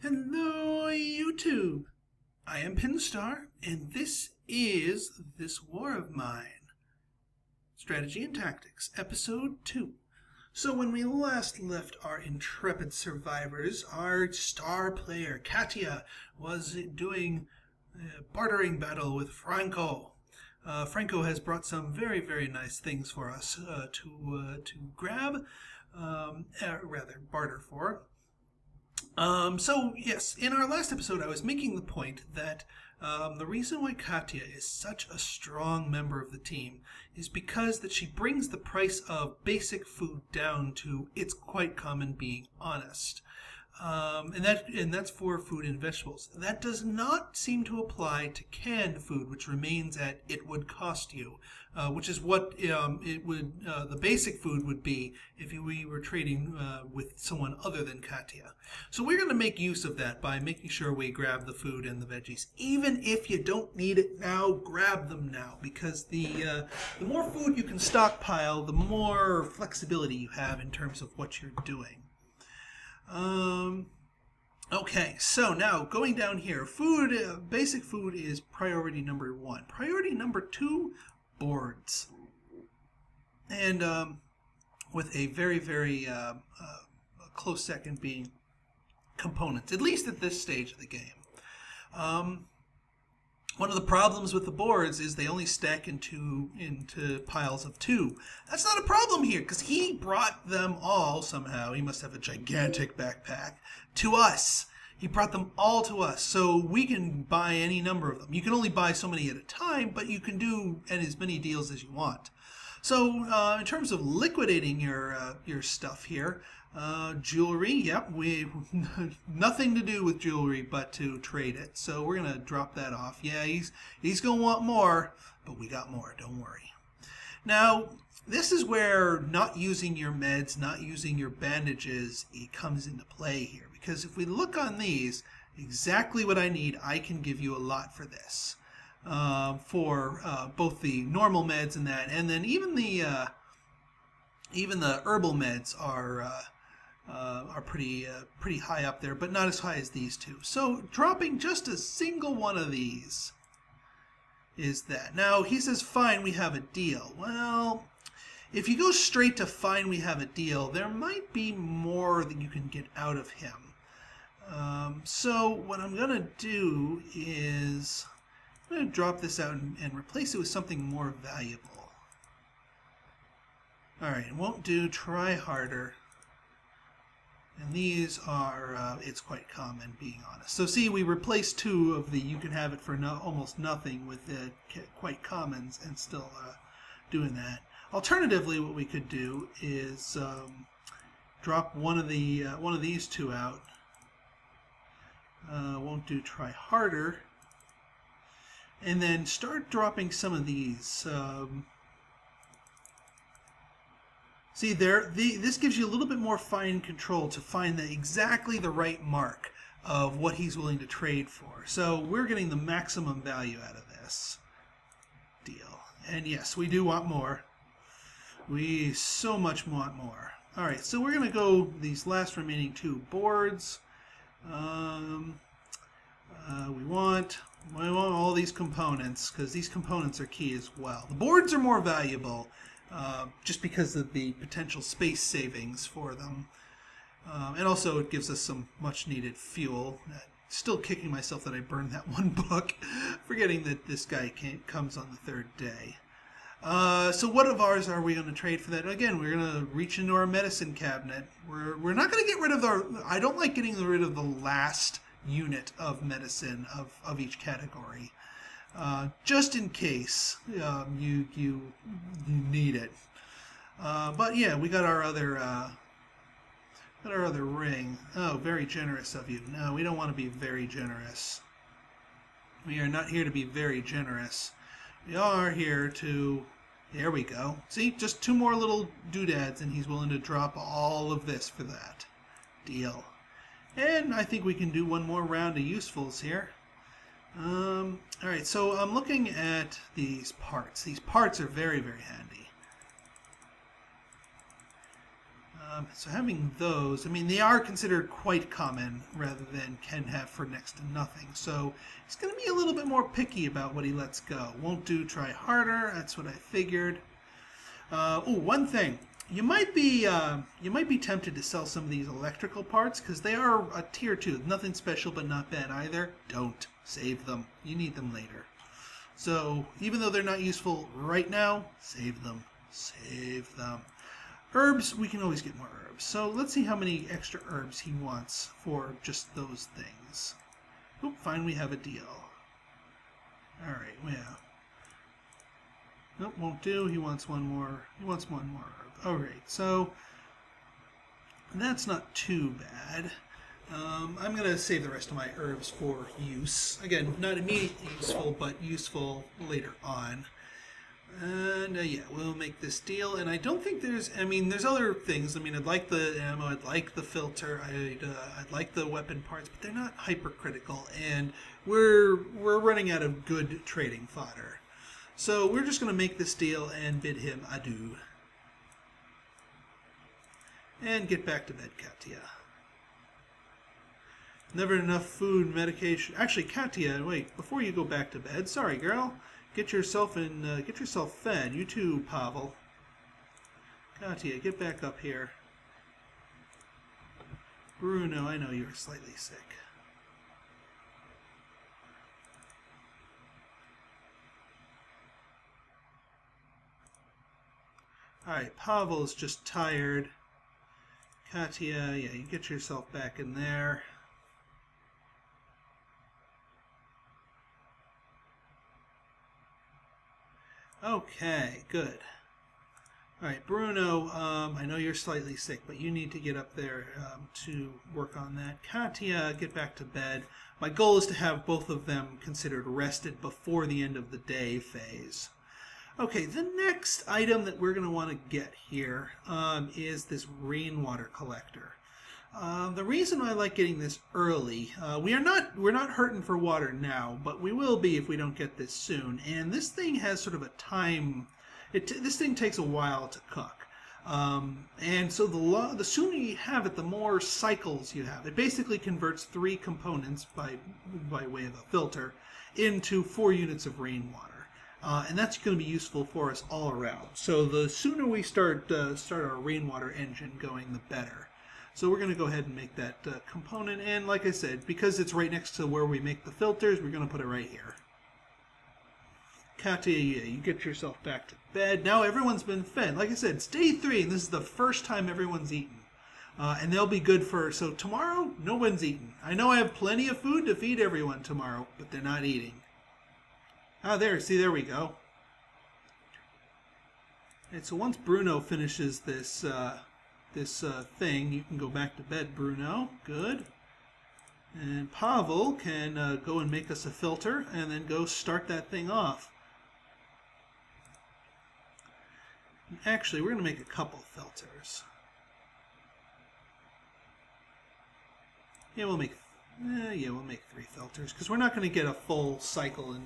Hello, YouTube. I am Pinstar, and this is This War of Mine, Strategy and Tactics, Episode 2. So when we last left our intrepid survivors, our star player, Katia, was doing a bartering battle with Franco. Franco has brought some very, very nice things for us to grab, rather barter for. So yes, in our last episode I was making the point that the reason why Katia is such a strong member of the team is because that she brings the price of basic food down to it's quite common being honest. And that's for food and vegetables. That does not seem to apply to canned food, which remains at it would cost you, which is what the basic food would be if we were trading with someone other than Katia. So we're going to make use of that by making sure we grab the food and the veggies. Even if you don't need it now, grab them now, because the more food you can stockpile, the more flexibility you have in terms of what you're doing. Okay, so now going down here, food, basic food is priority number 1. Priority number 2, boards. And with a very, very close second being components, at least at this stage of the game. One of the problems with the boards is they only stack into piles of 2. That's not a problem here, because he brought them all somehow. He must have a gigantic backpack to us. He brought them all to us, so we can buy any number of them. You can only buy so many at a time, but you can do as many deals as you want. So in terms of liquidating your stuff here, jewelry, yep, we nothing to do with jewelry but to trade it. So we're gonna drop that off. Yeah, he's gonna want more, but we got more, don't worry. Now, this is where not using your meds, not using your bandages, it comes into play here. Because if we look on these, exactly what I need, I can give you a lot for this. For both the normal meds and that, and then even the herbal meds are pretty high up there, but not as high as these two. So dropping just a single one of these is that. Now he says, fine, we have a deal. Well, if you go straight to fine, we have a deal, there might be more that you can get out of him. So what I'm gonna do is I'm going to drop this out and replace it with something more valuable. Alright, it won't do, try harder. And these are, it's quite common, being honest. So see, we replaced 2 of the you can have it for almost nothing with the quite commons and still doing that. Alternatively, what we could do is drop one of these 2 out. Won't do, try harder. And then start dropping some of these. See there, this gives you a little bit more fine control to find exactly the right mark of what he's willing to trade for. So we're getting the maximum value out of this deal. And yes, we do want more. We so much want more. Alright, so we're going to go these last remaining 2 boards. We want all these components, because these components are key as well. The boards are more valuable just because of the potential space savings for them. And also it gives us some much needed fuel. Still kicking myself that I burned that one book, forgetting that this guy comes on the 3rd day. So what of ours are we going to trade for that? Again, we're going to reach into our medicine cabinet. We're not going to get rid of I don't like getting rid of the last unit of medicine of each category, just in case you need it. But yeah, we got our other ring. Oh, very generous of you. No, we don't want to be very generous. We are not here to be very generous. We are here to. There we go. See, just 2 more little doodads, and he's willing to drop all of this for that. Deal. And I think we can do one more round of usefuls here. Alright, so I'm looking at these parts. These parts are very, very handy. So having those, I mean, they are considered quite common rather than can have for next to nothing. So he's going to be a little bit more picky about what he lets go. Won't do try harder. That's what I figured. One thing. You might be tempted to sell some of these electrical parts because they are a tier 2. Nothing special, but not bad either. Don't save them. You need them later. So even though they're not useful right now, save them. Save them. Herbs, we can always get more herbs. So let's see how many extra herbs he wants for just those things. Oop, fine, we have a deal. Alright, yeah. Nope, won't do. He wants one more. He wants one more herb. Alright, so that's not too bad. I'm going to save the rest of my herbs for use. Again, not immediately useful, but useful later on. And yeah, we'll make this deal. And I don't think there's other things. I mean, I'd like the ammo, I'd like the filter, I'd like the weapon parts, but they're not hypercritical. And we're running out of good trading fodder. So we're just going to make this deal and bid him adieu. And get back to bed, Katia. Never enough food, medication. Actually, Katia, wait, before you go back to bed, sorry, girl. Get yourself fed. You too, Pavel. Katia, get back up here. Bruno, I know you're slightly sick. Alright, Pavel's just tired. Katia, yeah, you get yourself back in there. Okay, good. Alright, Bruno, I know you're slightly sick, but you need to get up there to work on that. Katia, get back to bed. My goal is to have both of them considered rested before the end of the day phase. Okay, the next item that we're going to want to get here is this rainwater collector. The reason I like getting this early, we're not hurting for water now, but we will be if we don't get this soon. And this thing has sort of a time. This thing takes a while to cook, and so the sooner you have it, the more cycles you have. It basically converts 3 components by way of a filter into 4 units of rainwater. And that's going to be useful for us all around. So the sooner we start our rainwater engine going, the better. So we're going to go ahead and make that component. And like I said, because it's right next to where we make the filters, we're going to put it right here. Katia, yeah, you get yourself back to bed. Now everyone's been fed. Like I said, it's day 3, and this is the first time everyone's eaten. And they'll be good for... So tomorrow, no one's eaten. I know I have plenty of food to feed everyone tomorrow, but they're not eating. Ah, there. See, there we go. And so once Bruno finishes this thing, you can go back to bed, Bruno. Good. And Pavel can go and make us a filter and then go start that thing off. Actually, we're going to make a couple filters. Yeah, we'll make 3 filters because we're not going to get a full cycle in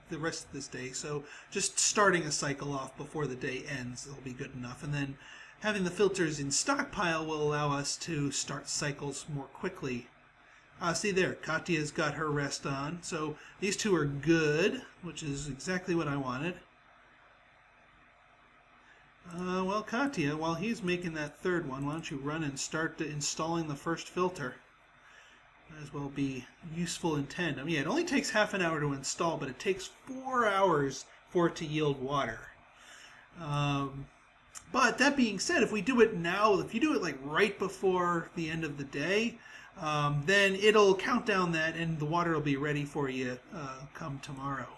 the rest of this day. So just starting a cycle off before the day ends will be good enough, and then having the filters in stockpile will allow us to start cycles more quickly. See there, Katia's got her rest on, so these 2 are good, which is exactly what I wanted. Well, Katia, while he's making that 3rd one, why don't you run and start installing the first filter? Might as well be useful in tandem. Yeah, it only takes half an hour to install, but it takes 4 hours for it to yield water. But that being said, if we do it now, if you do it like right before the end of the day, then it'll count down that and the water will be ready for you come tomorrow.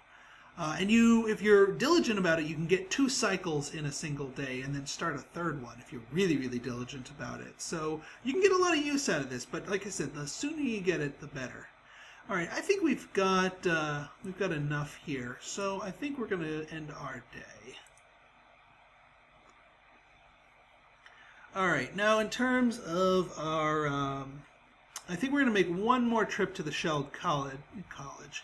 And if you're diligent about it, you can get 2 cycles in a single day and then start a 3rd one if you're really, really diligent about it. So you can get a lot of use out of this, but like I said, the sooner you get it, the better. All right, I think we've got enough here, so I think we're going to end our day. All right, now in terms of our, I think we're going to make one more trip to the Shelled College.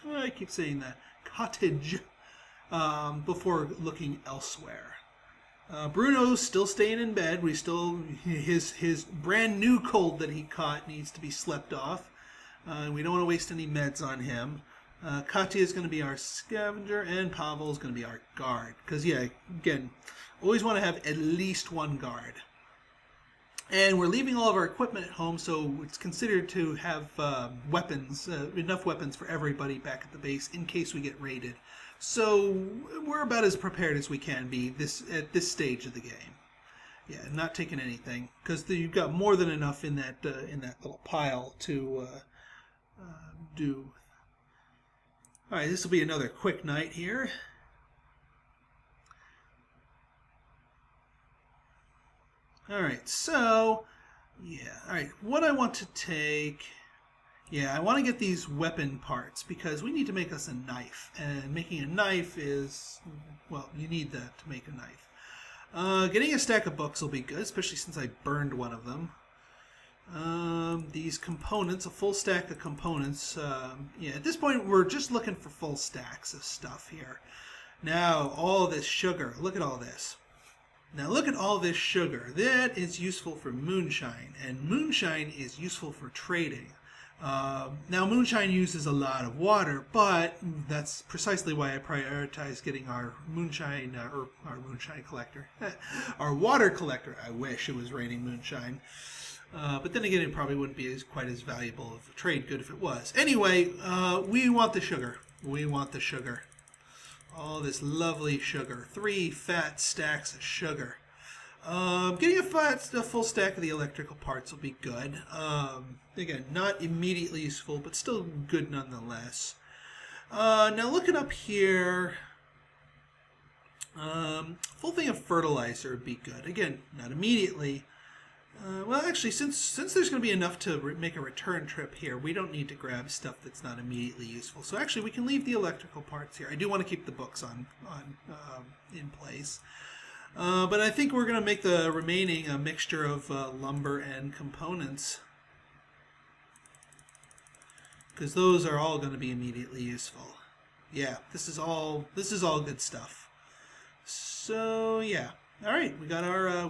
Oh, I keep saying that. Cottage before looking elsewhere. Bruno's still staying in bed. His brand new cold that he caught needs to be slept off. We don't want to waste any meds on him. Katia is going to be our scavenger, and Pavel is going to be our guard. Because, yeah, again, always want to have at least one guard. And we're leaving all of our equipment at home, so it's considered to have weapons, enough weapons for everybody back at the base in case we get raided. So we're about as prepared as we can be at this stage of the game. Yeah, not taking anything, because you've got more than enough in that little pile to do. All right, this will be another quick night here. All right, so yeah, all right. What I want to take. Yeah, I want to get these weapon parts because we need to make us a knife. And making a knife is, well, you need that to make a knife. Getting a stack of books will be good, especially since I burned one of them. These components, a full stack of components. Yeah, at this point, we're just looking for full stacks of stuff here. Now, all this sugar. Look at all this. Now, look at all this sugar. That is useful for moonshine, and moonshine is useful for trading. Now, moonshine uses a lot of water, but that's precisely why I prioritize getting our moonshine, or our moonshine collector, our water collector. I wish it was raining moonshine. But then again, it probably wouldn't be quite as valuable of a trade good if it was. Anyway, we want the sugar. We want the sugar. All this lovely sugar. 3 fat stacks of sugar. Getting a full stack of the electrical parts will be good. Again, not immediately useful, but still good nonetheless. Now looking up here, full thing of fertilizer would be good. Again, not immediately. Well, actually, since there's going to be enough to make a return trip here, we don't need to grab stuff that's not immediately useful. So actually, we can leave the electrical parts here. I do want to keep the books in place. But I think we're going to make the remaining a mixture of lumber and components, because those are all going to be immediately useful. Yeah, this is all good stuff. So yeah, all right, we got our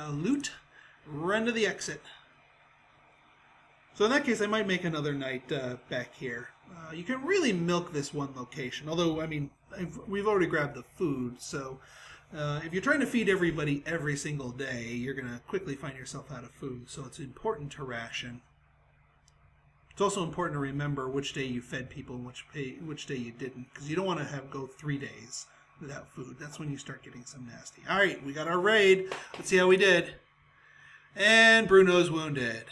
loot. Run to the exit. So in that case, I might make another night back here. You can really milk this one location, although I mean we've already grabbed the food, so. If you're trying to feed everybody every single day, you're going to quickly find yourself out of food. So it's important to ration. It's also important to remember which day you fed people and which day you didn't, because you don't want to go 3 days without food. That's when you start getting some nasty. All right, we got our raid. Let's see how we did. And Bruno's wounded.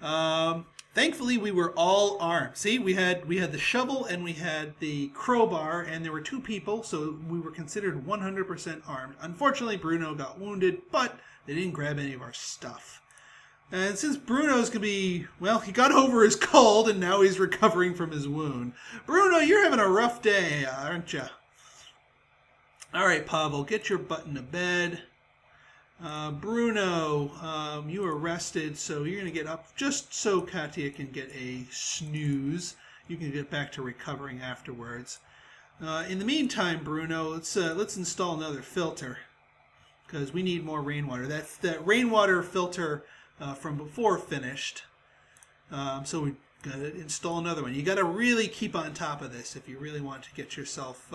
Thankfully, we were all armed. See, we had the shovel and we had the crowbar, and there were 2 people, so we were considered 100% armed. Unfortunately, Bruno got wounded, but they didn't grab any of our stuff. And since Bruno's going to be, well, he got over his cold, and now he's recovering from his wound. Bruno, you're having a rough day, aren't you? All right, Pavel, get your butt into bed. Bruno, you were rested, so you're going to get up just so Katia can get a snooze. You can get back to recovering afterwards. In the meantime, Bruno, let's install another filter, because we need more rainwater. That rainwater filter from before finished, so we got to install another one. You got to really keep on top of this if you really want to get yourself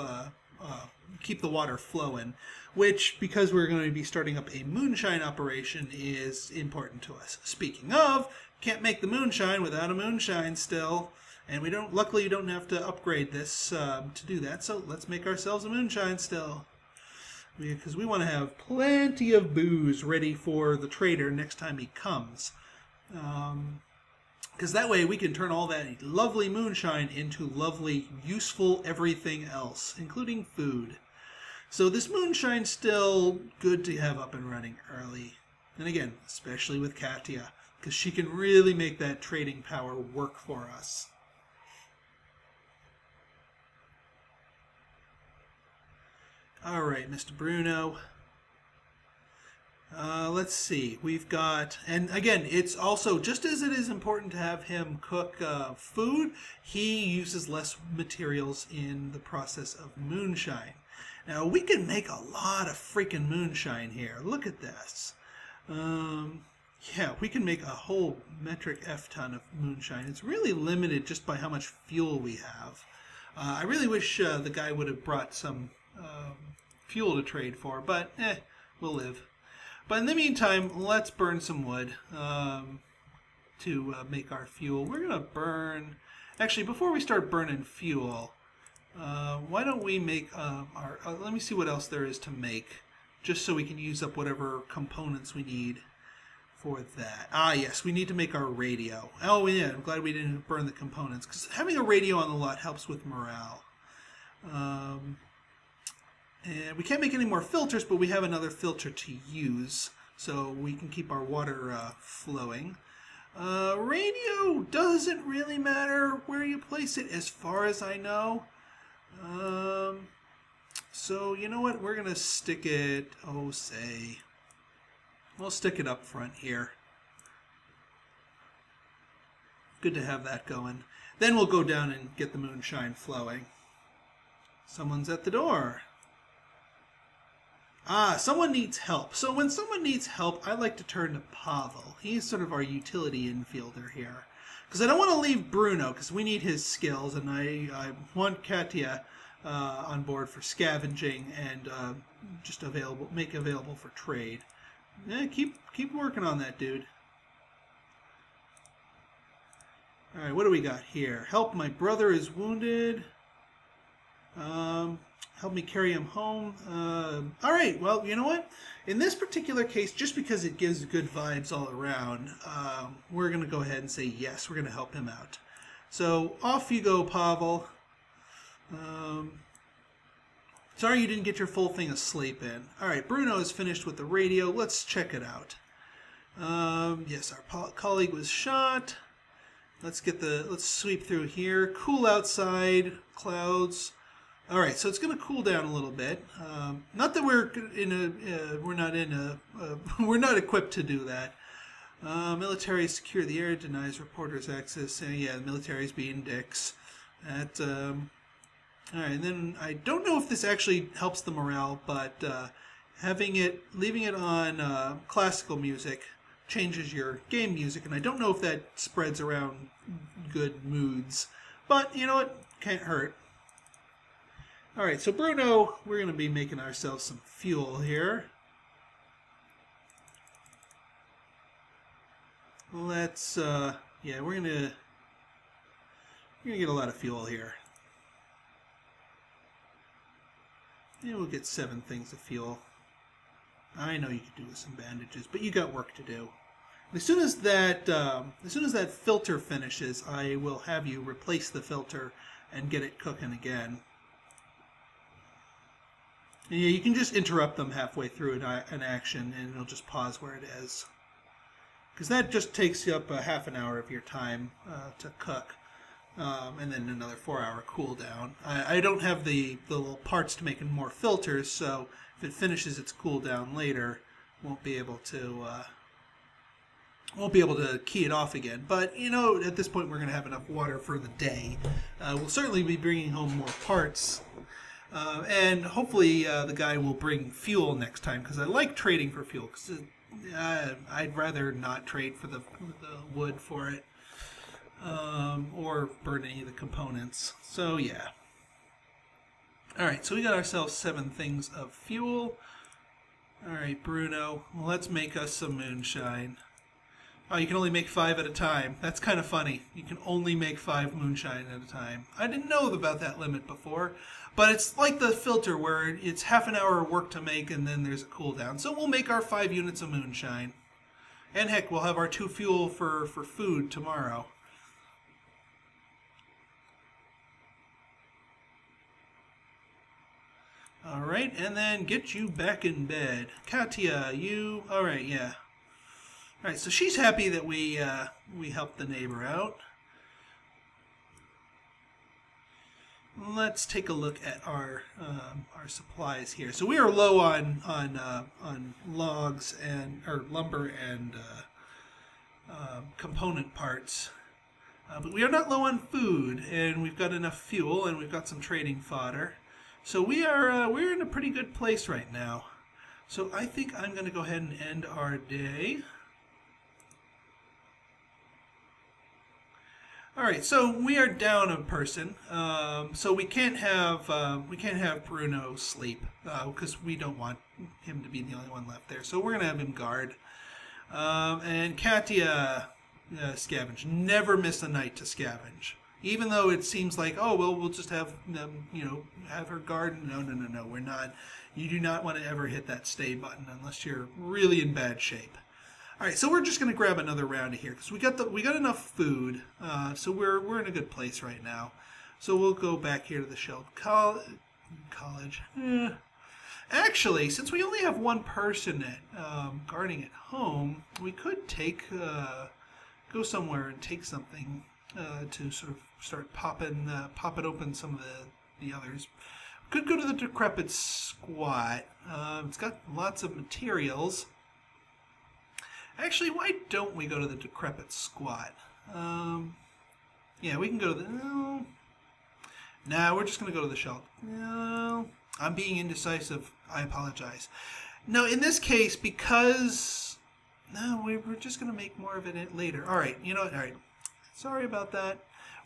keep the water flowing, which, because we're going to be starting up a moonshine operation, is important to us. Speaking of, can't make the moonshine without a moonshine still, and luckily you don't have to upgrade this to do that, so let's make ourselves a moonshine still, because we want to have plenty of booze ready for the trader next time he comes. Because that way we can turn all that lovely moonshine into lovely, useful everything else, including food. So this moonshine's still good to have up and running early. And again, especially with Katia, because she can really make that trading power work for us. All right, Mr. Bruno. Let's see, we've got, and again, it's also, just as it is important to have him cook food, he uses less materials in the process of moonshine. Now we can make a lot of freaking moonshine here. Look at this. Yeah, we can make a whole metric F ton of moonshine. It's really limited just by how much fuel we have. I really wish the guy would have brought some fuel to trade for, but we'll live. But in the meantime, let's burn some wood to make our fuel. We're going to burn... Actually, before we start burning fuel, why don't we make our... let me see what else there is to make, just so we can use up whatever components we need for that. Ah, yes, we need to make our radio. Oh, yeah, I'm glad we didn't burn the components, because having a radio on the lot helps with morale. And we can't make any more filters, but we have another filter to use, so we can keep our water flowing. Radio doesn't really matter where you place it, as far as I know. So, you know what? We're going to stick it, we'll stick it up front here. Good to have that going. Then we'll go down and get the moonshine flowing. Someone's at the door. Ah, someone needs help. So when someone needs help, I like to turn to Pavel. He's sort of our utility infielder here. Because I don't want to leave Bruno, because we need his skills, and I want Katia on board for scavenging and just make available for trade. Yeah, keep working on that, dude. All right, what do we got here? Help, my brother is wounded. Help me carry him home. All right, well, you know what? In this particular case, just because it gives good vibes all around, we're going to go ahead and say yes, we're going to help him out. So off you go, Pavel. Sorry you didn't get your full thing of sleep in. All right, Bruno is finished with the radio. Let's check it out. Yes, our colleague was shot. Let's sweep through here. Cool outside, clouds. All right, so it's going to cool down a little bit. Not that we're not equipped to do that. Military secure the air, denies reporters access. Yeah, the military's being dicks. All right, and then I don't know if this actually helps the morale, but leaving it on classical music changes your game music, and I don't know if that spreads around good moods. But you know what? Can't hurt. All right, so Bruno, we're going to be making ourselves some fuel here. Let's, yeah, we're gonna get a lot of fuel here. Yeah, we'll get 7 things of fuel. I know you could do with some bandages, but you got work to do. As soon as that filter finishes, I will have you replace the filter and get it cooking again. And yeah, you can just interrupt them halfway through an action, and it'll just pause where it is. Because that just takes up a half an hour of your time to cook, and then another 4-hour cooldown. I don't have the little parts to make more filters, so if it finishes its cooldown later, won't be able to key it off again. But you know, at this point, we're going to have enough water for the day. We'll certainly be bringing home more parts. And hopefully the guy will bring fuel next time, because I like trading for fuel. Cause I'd rather not trade for the wood for it, or burn any of the components. So yeah. Alright, so we got ourselves 7 things of fuel. Alright, Bruno, let's make us some moonshine. Oh, you can only make 5 at a time. That's kind of funny. You can only make 5 moonshine at a time. I didn't know about that limit before, but it's like the filter where it's half an hour of work to make and then there's a cooldown. So we'll make our 5 units of moonshine. And heck, we'll have our 2 fuel for food tomorrow. Alright, and then get you back in bed. Katia, you... Alright, yeah. Alright, so she's happy that we helped the neighbor out. Let's take a look at our supplies here. So we are low on logs or lumber and component parts, but we are not low on food, and we've got enough fuel, and we've got some trading fodder. So we're in a pretty good place right now. So I think I'm going to go ahead and end our day. All right, so we are down a person, so we can't have Bruno sleep because we don't want him to be the only one left there. So we're gonna have him guard, and Katia scavenge. Never miss a night to scavenge, even though it seems like, oh well, we'll just have them, have her guard. No, no, no, no, we're not. You do not want to ever hit that stay button unless you're really in bad shape. All right, so we're just going to grab another round of here because we got enough food, so we're in a good place right now. So we'll go back here to the Shelled College. Actually, since we only have one person guarding at home, we could go somewhere and take something to sort of start popping open some of the others. We could go to the Decrepit Squat. It's got lots of materials. Actually, why don't we go to the Decrepit Squat? Yeah, we can go to the... No. Nah, we're just going to go to the Shell. No, I'm being indecisive. I apologize. No, in this case, because... No, we're just going to make more of it later. All right, you know what? All right. Sorry about that.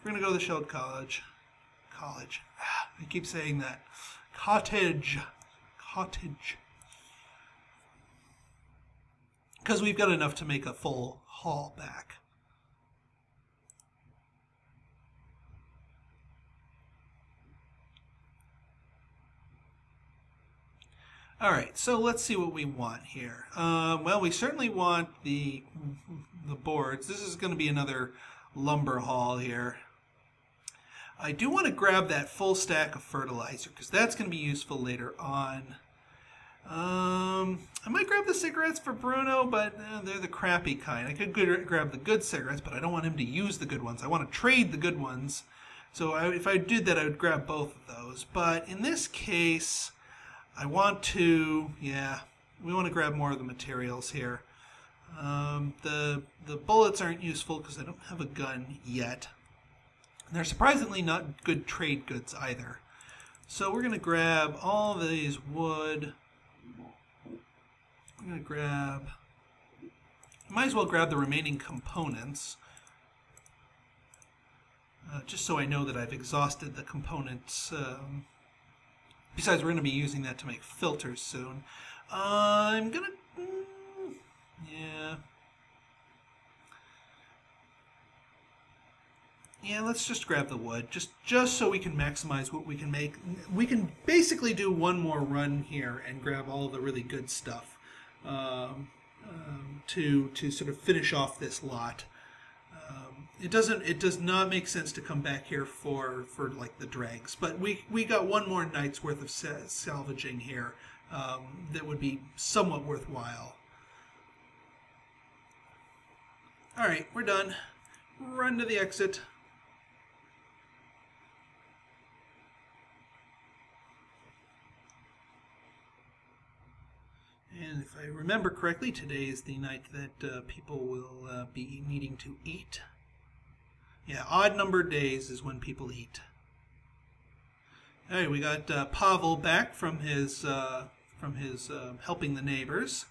We're going to go to the Shelled College. College. I keep saying that. Cottage. Cottage. Because we've got enough to make a full haul back. All right, so let's see what we want here. Well, we certainly want the boards. This is going to be another lumber haul here. I do want to grab that full stack of fertilizer because that's going to be useful later on. I might grab the cigarettes for Bruno, but they're the crappy kind. I could grab the good cigarettes, but I don't want him to use the good ones. I want to trade the good ones. So if I did that, I would grab both of those. But in this case, I want to, we want to grab more of the materials here. The bullets aren't useful because I don't have a gun yet. And they're surprisingly not good trade goods either. So we're going to grab all of these wood. I'm going to grab, might as well grab the remaining components, just so I know that I've exhausted the components. Besides, we're going to be using that to make filters soon. I'm going to, yeah, let's just grab the wood, just so we can maximize what we can make. We can basically do one more run here and grab all the really good stuff. To sort of finish off this lot. It does not make sense to come back here for like the dregs, but we got one more night's worth of salvaging here that would be somewhat worthwhile. All right, we're done. Run to the exit. And if I remember correctly, today is the night that people will be needing to eat. Yeah, odd numbered days is when people eat. All right, we got Pavel back from his helping the neighbors.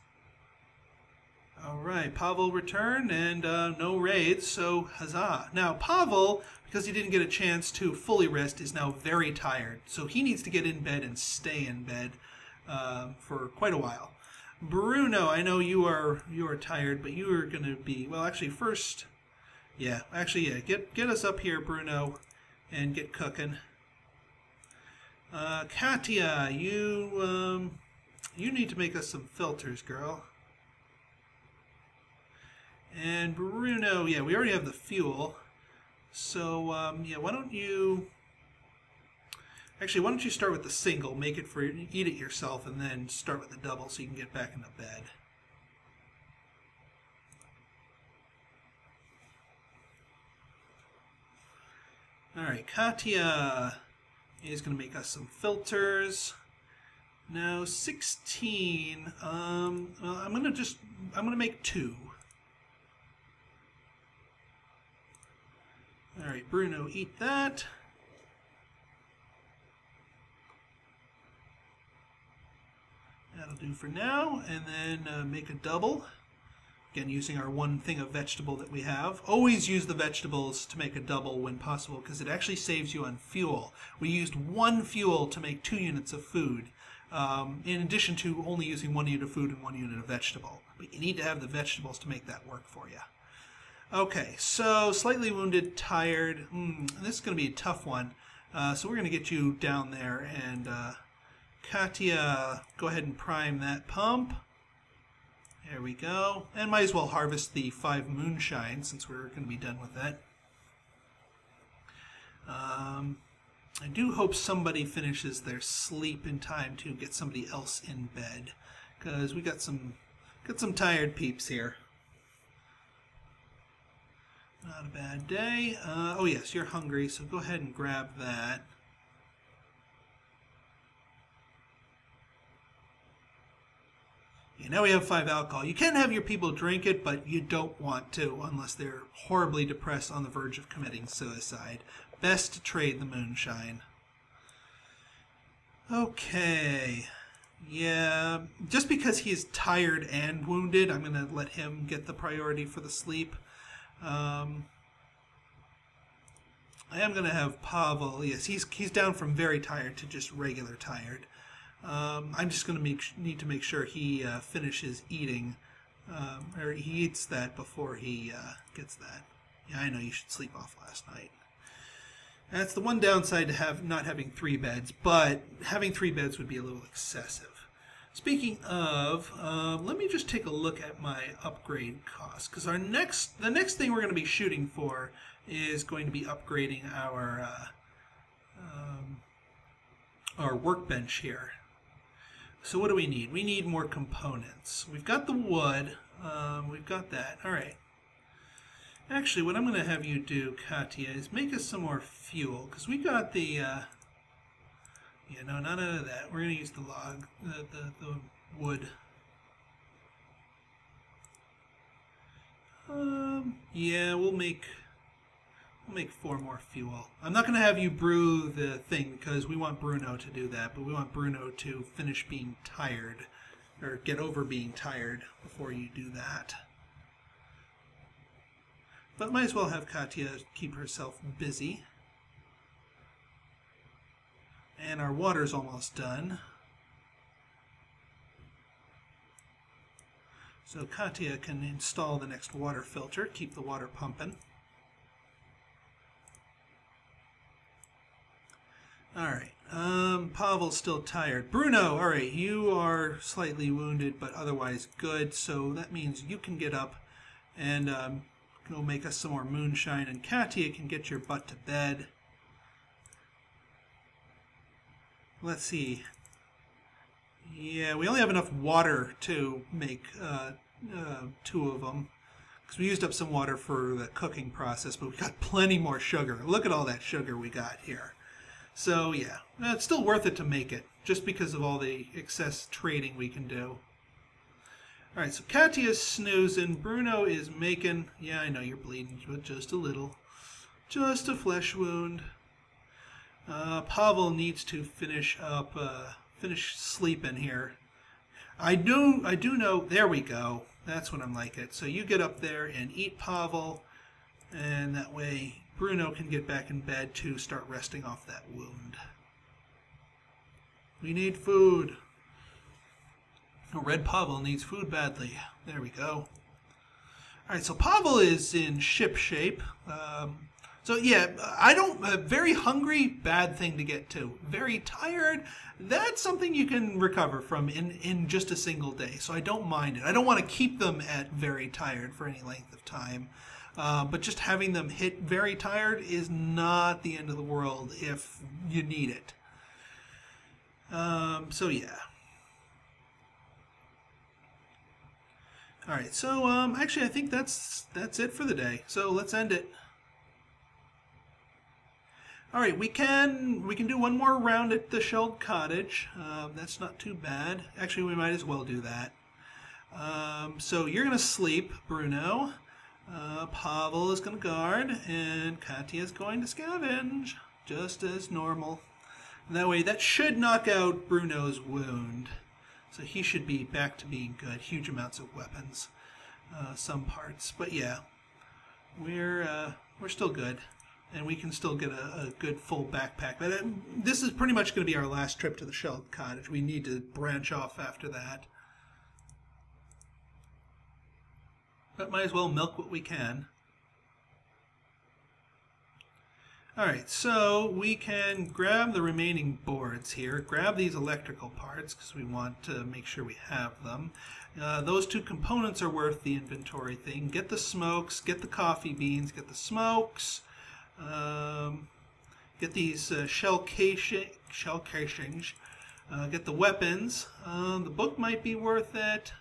All right, Pavel returned and no raids, so huzzah. Now Pavel, because he didn't get a chance to fully rest, is now very tired. So he needs to get in bed and stay in bed for quite a while. Bruno, I know you are tired, but you are going to be, well, actually first, get us up here, Bruno, and get cooking. Katia, you need to make us some filters, girl. And Bruno, yeah, we already have the fuel. So, why don't you... Actually, why don't you start with the single, make it for eat it yourself, and then start with the double so you can get back into bed. All right, Katia is going to make us some filters. Now 16. Well, I'm going to make 2. All right, Bruno, eat that. That'll do for now, and then make a double. Again, using our one thing of vegetable that we have. Always use the vegetables to make a double when possible, because it actually saves you on fuel. We used 1 fuel to make 2 units of food, in addition to only using 1 unit of food and 1 unit of vegetable. But you need to have the vegetables to make that work for you. Okay, so slightly wounded, tired. This is going to be a tough one. So we're going to get you down there, and Katia, go ahead and prime that pump. There we go. And might as well harvest the 5 moonshine since we're going to be done with that. I do hope somebody finishes their sleep in time to get somebody else in bed, because we got some tired peeps here. Not a bad day. Oh yes, you're hungry, so go ahead and grab that. Okay, now we have 5 alcohol. You can have your people drink it, but you don't want to unless they're horribly depressed on the verge of committing suicide. Best to trade the moonshine. Okay. Yeah, just because he's tired and wounded, I'm going to let him get the priority for the sleep. I am going to have Pavel. Yes, he's down from very tired to just regular tired. I'm just going to need to make sure he finishes eating, or he eats that before he gets that. Yeah, I know you should sleep off last night. That's the one downside to not having 3 beds, but having 3 beds would be a little excessive. Speaking of, let me just take a look at my upgrade costs, because the next thing we're going to be shooting for is going to be upgrading our workbench here. So what do we need? We need more components. We've got the wood. We've got that. All right. Actually, what I'm going to have you do, Katia, is make us some more fuel, because we got the... yeah, no, not out of that. We're going to use the log, the wood. Yeah, we'll make 4 more fuel. I'm not going to have you brew the thing because we want Bruno to do that, but we want Bruno to finish being tired, or get over being tired before you do that. But might as well have Katia keep herself busy. And our water's almost done. So Katia can install the next water filter, keep the water pumping. Alright, Pavel's still tired. Bruno, alright, you are slightly wounded, but otherwise good, so that means you can get up and go make us some more moonshine, and Katia can get your butt to bed. Let's see. Yeah, we only have enough water to make 2 of them, because we used up some water for the cooking process, but we got plenty more sugar. Look at all that sugar we got here. So yeah, it's still worth it to make it, just because of all the excess trading we can do. Alright, so Katia's snoozing. Bruno is making... Yeah, I know you're bleeding, but just a little. Just a flesh wound. Pavel needs to finish sleeping here. I do know... There we go. That's when I'm like it. So you get up there and eat Pavel, and that way Bruno can get back in bed to start resting off that wound. We need food. Oh, Red Pavel needs food badly. There we go. Alright, so Pavel is in ship shape. So yeah, I don't... very hungry, bad thing to get to. Very tired, that's something you can recover from in just a single day. So I don't mind it. I don't want to keep them at very tired for any length of time. But just having them hit very tired is not the end of the world if you need it. So yeah. Alright, so actually I think that's it for the day. So let's end it. Alright, we can do one more round at the shelled cottage. That's not too bad. Actually, we might as well do that. So you're going to sleep, Bruno. Pavel is going to guard, and Katia is going to scavenge, just as normal. And that way, that should knock out Bruno's wound. So he should be back to being good. Huge amounts of weapons, some parts. But yeah, we're still good. And we can still get a good full backpack. But this is pretty much going to be our last trip to the Shell Cottage. We need to branch off after that. But might as well milk what we can. Alright, so we can grab the remaining boards here. Grab these electrical parts because we want to make sure we have them. Those two components are worth the inventory thing. Get the smokes, get the coffee beans, get the smokes. Get these shell casings, get the weapons. The book might be worth it.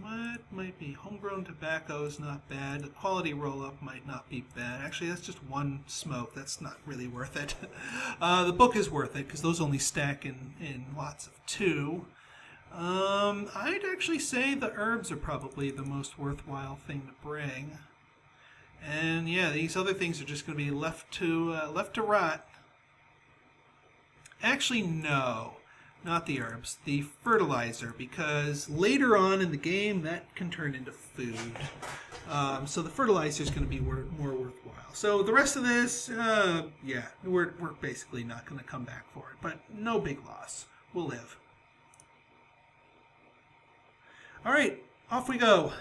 What might be? Homegrown tobacco is not bad. The quality roll-up might not be bad. Actually, that's just one smoke. That's not really worth it. The book is worth it because those only stack in lots of 2. I'd actually say the herbs are probably the most worthwhile thing to bring. And yeah, these other things are just going to be left to rot. Actually, no, not the herbs. The fertilizer, because later on in the game that can turn into food. So the fertilizer is going to be more worthwhile. So the rest of this, yeah, we're basically not going to come back for it. But no big loss. We'll live. All right, off we go.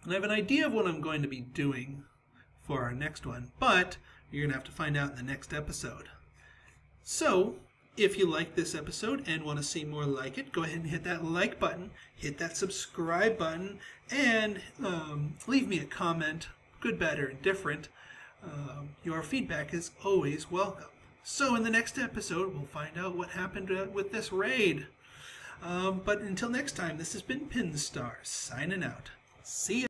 And I have an idea of what I'm going to be doing for our next one, but you're going to have to find out in the next episode. So, if you like this episode and want to see more like it, go ahead and hit that like button, hit that subscribe button, and leave me a comment, good, bad, or indifferent. Your feedback is always welcome. So in the next episode, we'll find out what happened with this raid. But until next time, this has been Pinstar, signing out. See ya!